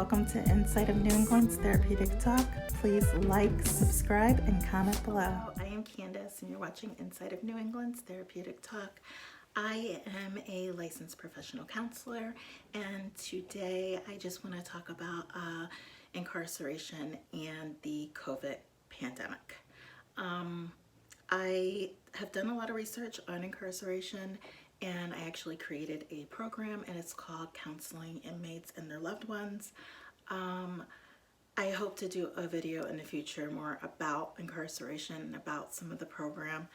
welcome to Inside of New England's Therapeutic Talk. Please like, subscribe, and comment below. I am Candace, and you're watching Inside of New England's Therapeutic Talk. I am a licensed professional counselor, and today I just want to talk about incarceration and the COVID pandemic. I have done a lot of research on incarceration, and I actually created a program, and it's called Counseling Inmates and Their Loved Ones. I hope to do a video in the future more about incarceration and about some of the program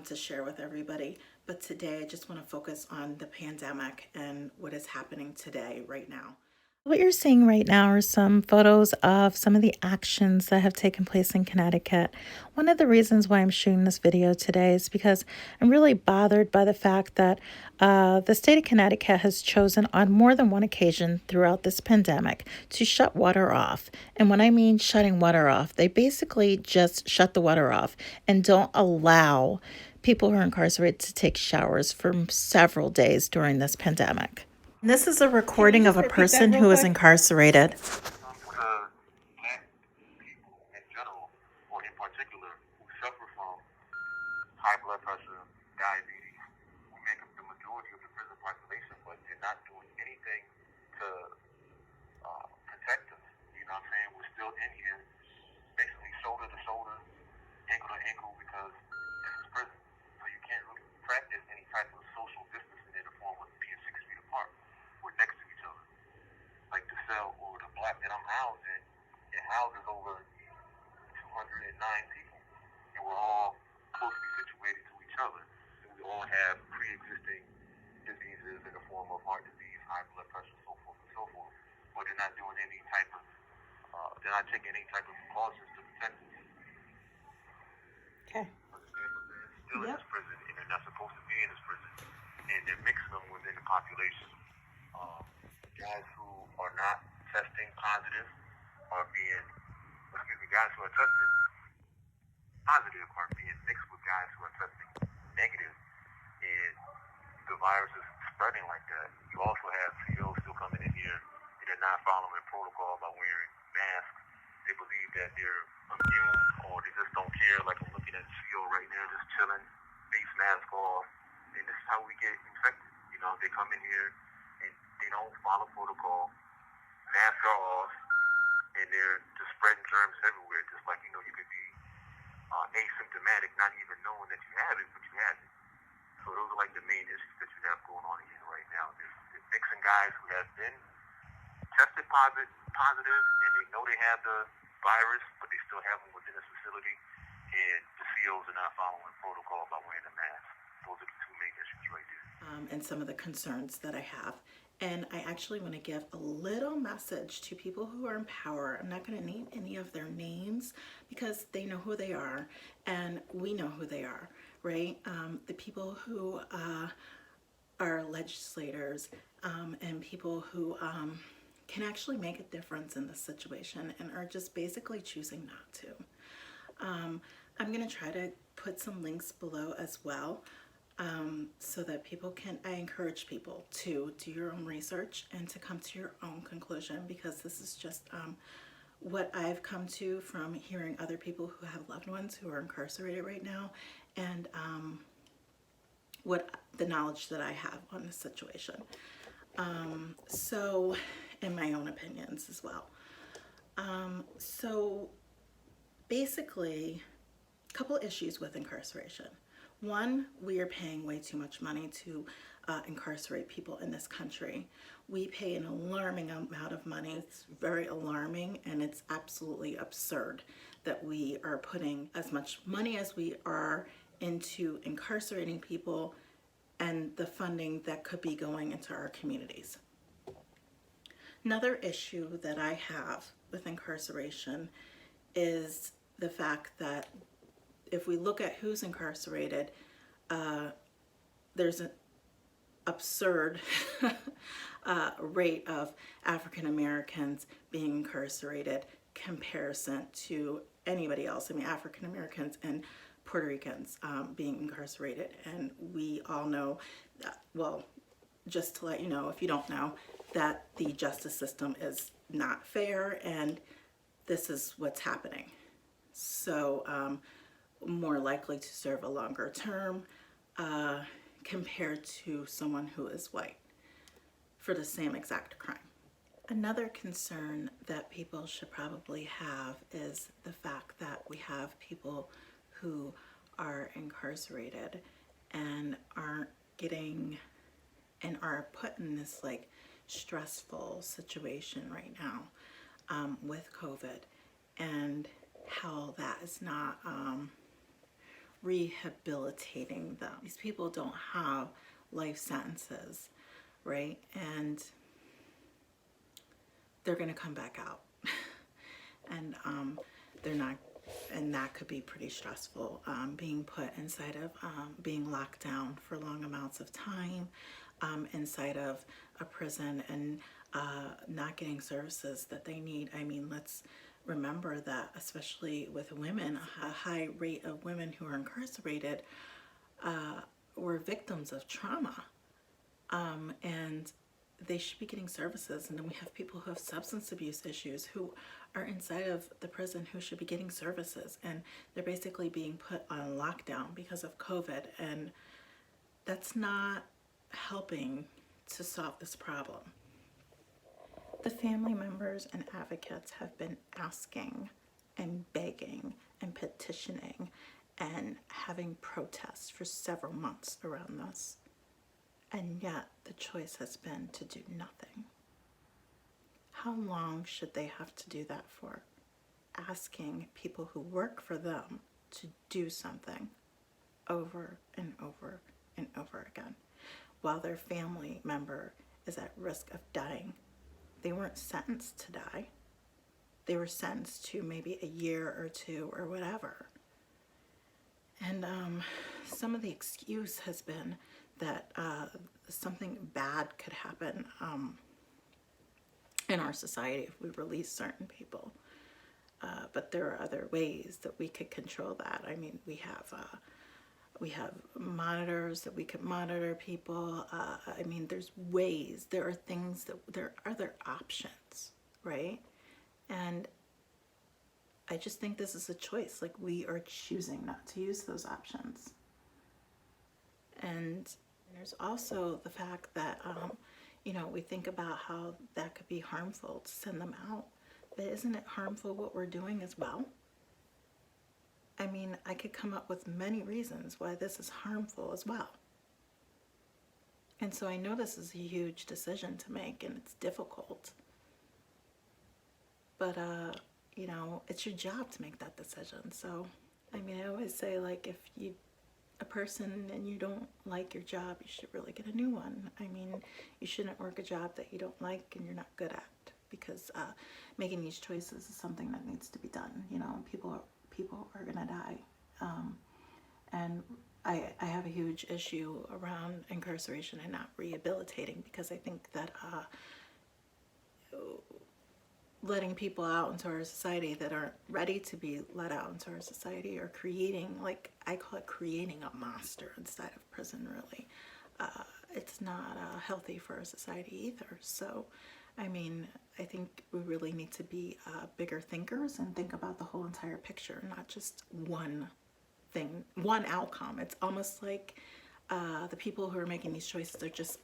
to share with everybody. But today I just want to focus on the pandemic and what is happening today, right now. What you're seeing right now are some photos of some of the actions that have taken place in Connecticut. One of the reasons why I'm shooting this video today is because I'm really bothered by the fact that the state of Connecticut has chosen on more than one occasion throughout this pandemic to shut water off. And when I mean shutting water off, they basically just shut the water off and don't allow people who are incarcerated to take showers for several days during this pandemic. This is a recording of a person who is incarcerated. Black people in general, or in particular, who suffer from high blood pressure, diabetes, we make up the majority of the prison population, but they're not doing anything to protect us. You know what I'm saying? We're still in here, basically shoulder to shoulder, ankle to ankle, because this is prison. So you can't really practice any type of social distancing in the form of being 6 feet apart. We're next to each other. Like the cell or the block that I'm housed in, it houses over 209 people. And we're all closely situated to each other. And we all have pre-existing diseases in the form of heart disease, high blood pressure, so forth and so forth. But they're not doing any type of, they're not taking any type of precautions to protect us. Okay. But they're still in this prison, and they're not supposed to be in this prison. And they're mixing them within the population. Guys who are not testing positive are being, guys who are testing positive are being mixed with guys who are testing negative, and the virus is spreading like that. You also have CEOs still coming in here, and they're not following protocol by wearing masks. They believe that they're immune, or they just don't care. Like I'm looking at the CEO right now, just chilling, face mask off, and this is how we get infected. You know, they come in here and they don't follow protocol, masks are off, and they're just spreading germs everywhere. Just like, you know, you could be asymptomatic, not even knowing that you have it, but you have it. So those are like the main issues that you have going on here right now. They're mixing guys who have been tested positive, and they know they have the virus, but they still have them within this facility, and the CEOs are not following protocol by wearing a mask. Those are the two main issues right there. And some of the concerns that I have. And I actually want to give a little message to people who are in power. I'm not going to name any of their names because they know who they are and we know who they are, right? The people who are legislators and people who can actually make a difference in this situation and are just basically choosing not to. I'm going to try to put some links below as well. So that people can, I encourage people to do your own research and to come to your own conclusion, because this is just what I've come to from hearing other people who have loved ones who are incarcerated right now, and what the knowledge that I have on this situation. So, and my own opinions as well. So basically, a couple issues with incarceration. One, we are paying way too much money to incarcerate people in this country. We pay an alarming amount of money. It's very alarming, and it's absolutely absurd that we are putting as much money as we are into incarcerating people and the funding that could be going into our communities. Another issue that I have with incarceration is the fact that if we look at who's incarcerated, there's an absurd rate of African Americans being incarcerated comparison to anybody else. I mean, African Americans and Puerto Ricans being incarcerated, and we all know that, well, just to let you know, if you don't know, that the justice system is not fair and this is what's happening. So more likely to serve a longer term compared to someone who is white for the same exact crime. Another concern that people should probably have is the fact that we have people who are incarcerated and aren't getting and are put in this like stressful situation right now with COVID, and how that is not rehabilitating them. These people don't have life sentences, right? And they're going to come back out. And they're not, and that could be pretty stressful, being put inside of, being locked down for long amounts of time inside of a prison and not getting services that they need. I mean, let's remember that, especially with women, a high rate of women who are incarcerated were victims of trauma. And they should be getting services. And then we have people who have substance abuse issues who are inside of the prison who should be getting services. And they're basically being put on lockdown because of COVID. And that's not helping to solve this problem. The family members and advocates have been asking and begging and petitioning and having protests for several months around this. And yet the choice has been to do nothing. How long should they have to do that for? Asking people who work for them to do something over and over and over again, while their family member is at risk of dying. They weren't sentenced to die. They were sentenced to maybe a year or two or whatever. And some of the excuse has been that something bad could happen in our society if we release certain people. But there are other ways that we could control that. I mean, we have monitors that we could monitor people. I mean, there's ways, there are things that, there are other options, right? And I just think this is a choice. Like, we are choosing not to use those options. And there's also the fact that, you know, we think about how that could be harmful to send them out. But isn't it harmful what we're doing as well? I mean, I could come up with many reasons why this is harmful as well. And so I know this is a huge decision to make and it's difficult. But, you know, it's your job to make that decision. So, I mean, I always say, like, if you a person and you don't like your job, you should really get a new one. I mean, you shouldn't work a job that you don't like and you're not good at, because making these choices is something that needs to be done. You know, people are gonna die. And I have a huge issue around incarceration and not rehabilitating, because I think that letting people out into our society that aren't ready to be let out into our society, or creating, like, I call it creating a monster inside of prison, really. It's not healthy for our society either. So, I mean, I think we really need to be bigger thinkers and think about the whole entire picture, not just one thing, one outcome. It's almost like the people who are making these choices are just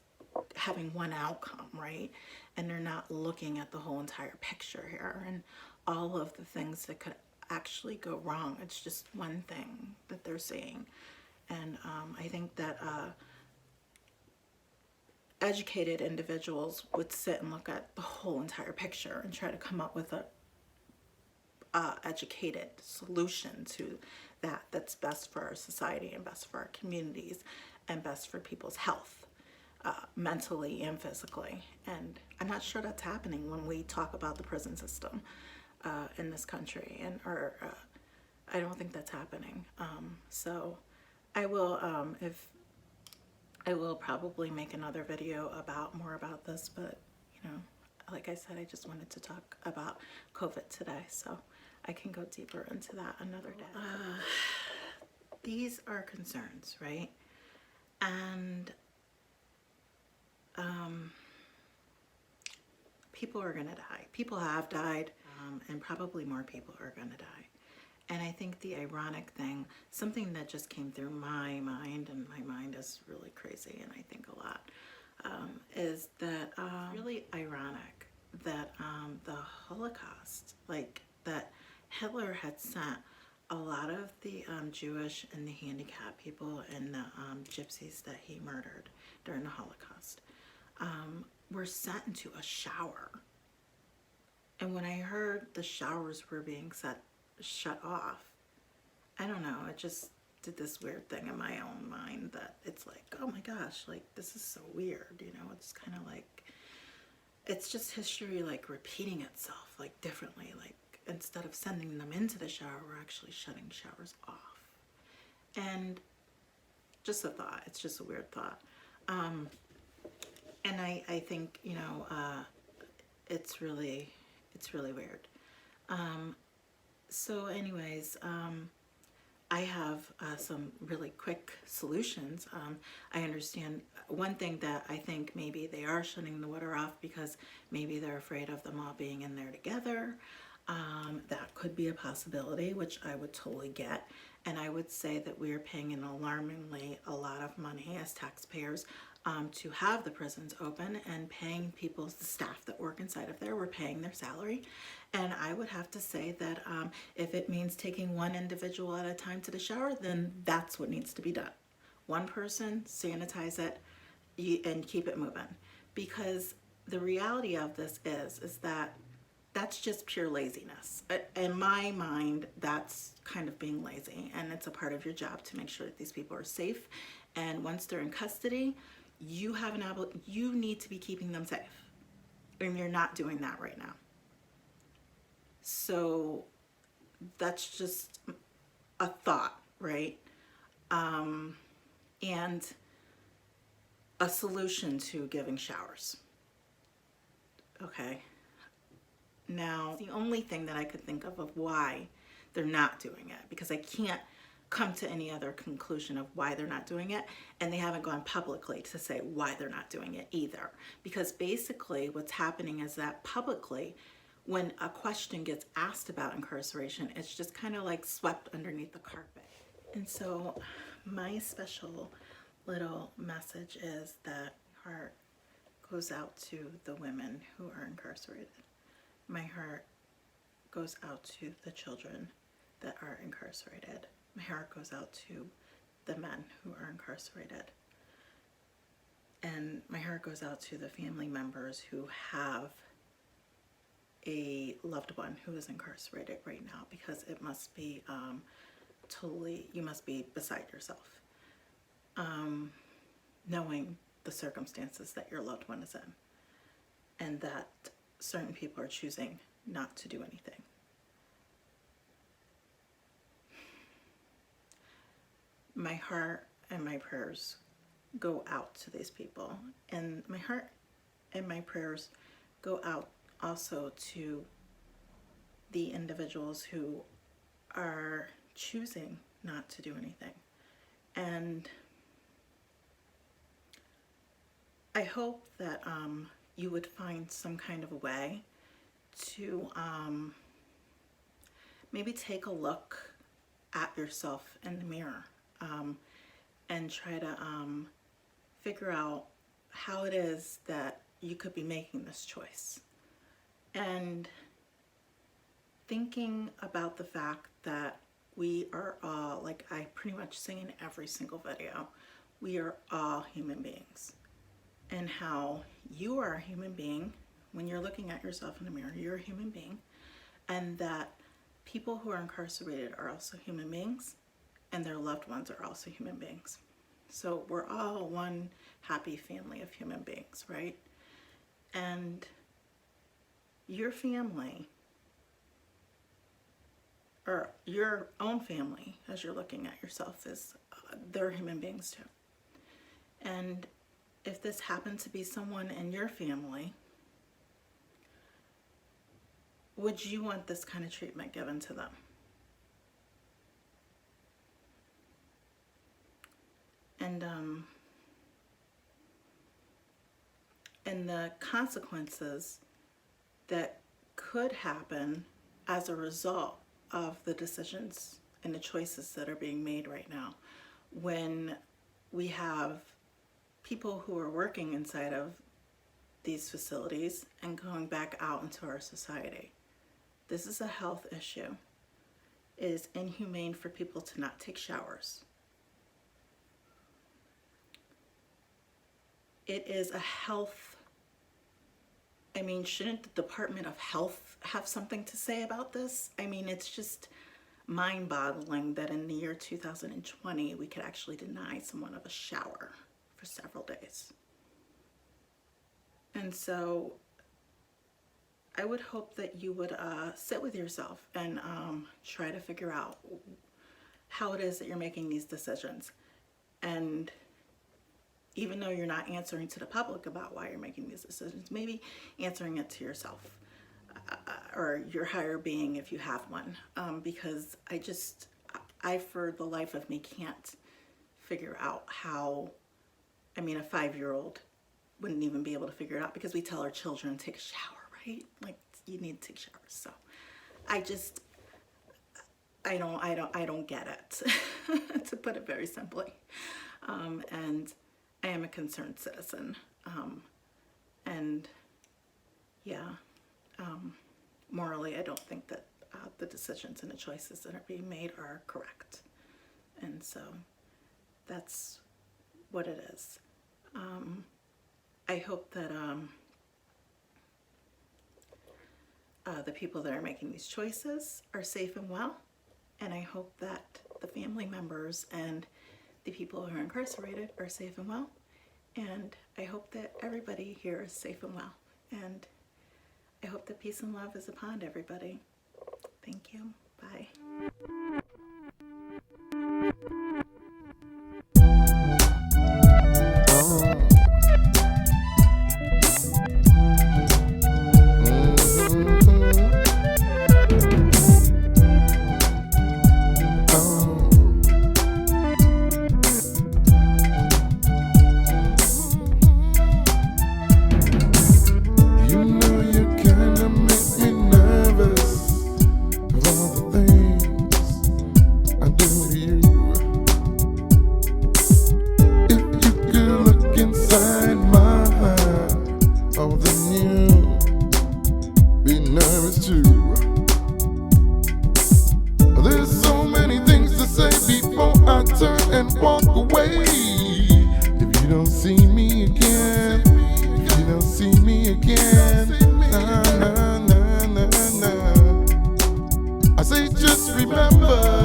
having one outcome, right? And they're not looking at the whole entire picture here and all of the things that could actually go wrong. It's just one thing that they're seeing. And I think that educated individuals would sit and look at the whole entire picture and try to come up with a educated solution to that that's best for our society and best for our communities and best for people's health. Mentally and physically. And I'm not sure that's happening when we talk about the prison system in this country, and I don't think that's happening. So I will I will probably make another video more about this, but you know, like I said, I just wanted to talk about COVID today, so I can go deeper into that another day. These are concerns, right? And people are going to die. People have died, and probably more people are going to die. And I think the ironic thing, something that just came through my mind, and my mind is really crazy and I think a lot, is that really ironic that the Holocaust, like that Hitler had sent a lot of the Jewish and the handicapped people and the gypsies that he murdered during the Holocaust were sent into a shower. And when I heard the showers were being shut off, I don't know, it just did this weird thing in my own mind that it's like, oh my gosh, like this is so weird, you know. It's kind of like, it's just history like repeating itself like differently. Like instead of sending them into the shower, we're actually shutting showers off. And just a thought, it's just a weird thought. And I think, you know, it's really weird. So anyways, I have some really quick solutions. I understand one thing that I think maybe they are shutting the water off because maybe they're afraid of them all being in there together. That could be a possibility, which I would totally get. And I would say that we're paying an alarmingly a lot of money as taxpayers to have the prisons open, and paying the staff that work inside of there, we're paying their salary. And I would have to say that if it means taking one individual at a time to the shower, then that's what needs to be done. One person, sanitize it, and keep it moving. Because the reality of this is that that's just pure laziness. In my mind, that's kind of being lazy, and it's a part of your job to make sure that these people are safe. And once they're in custody, you need to be keeping them safe, and you're not doing that right now. So that's just a thought, right? And a solution to giving showers. Okay. Now, the only thing that I could think of why they're not doing it, because I can't come to any other conclusion of why they're not doing it, and they haven't gone publicly to say why they're not doing it either. Because basically what's happening is that publicly, when a question gets asked about incarceration, it's just kind of like swept underneath the carpet. And so my special little message is that my heart goes out to the women who are incarcerated. My heart goes out to the children that are incarcerated. My heart goes out to the men who are incarcerated. And my heart goes out to the family members who have a loved one who is incarcerated right now, because it must be you must be beside yourself, knowing the circumstances that your loved one is in, and that certain people are choosing not to do anything. My heart and my prayers go out to these people, and my heart and my prayers go out also to the individuals who are choosing not to do anything. And I hope that you would find some kind of a way to maybe take a look at yourself in the mirror, and try to figure out how it is that you could be making this choice. And thinking about the fact that we are all, like I pretty much say in every single video, we are all human beings. And how you are a human being, when you're looking at yourself in the mirror, you're a human being. And that people who are incarcerated are also human beings, and their loved ones are also human beings. So we're all one happy family of human beings, right? And your family, or your own family, as you're looking at yourself, is they're human beings too. And if this happened to be someone in your family, would you want this kind of treatment given to them? And the consequences that could happen as a result of the decisions and the choices that are being made right now, when we have people who are working inside of these facilities and going back out into our society. This is a health issue. It is inhumane for people to not take showers. It is a health, shouldn't the Department of Health have something to say about this? It's just mind-boggling that in the year 2020 we could actually deny someone of a shower for several days. And so I would hope that you would sit with yourself and try to figure out how it is that you're making these decisions. And even though you're not answering to the public about why you're making these decisions, maybe answering it to yourself or your higher being if you have one. Because I for the life of me can't figure out how, a 5-year-old wouldn't even be able to figure it out, because we tell our children take a shower, right? Like, you need to take showers. So I don't get it, to put it very simply. And I am a concerned citizen. Morally, I don't think that the decisions and the choices that are being made are correct. And so that's what it is. I hope that the people that are making these choices are safe and well. And I hope that the family members and the people who are incarcerated are safe and well. And I hope that everybody here is safe and well. And I hope that peace and love is upon everybody. Thank you. Bye. Just remember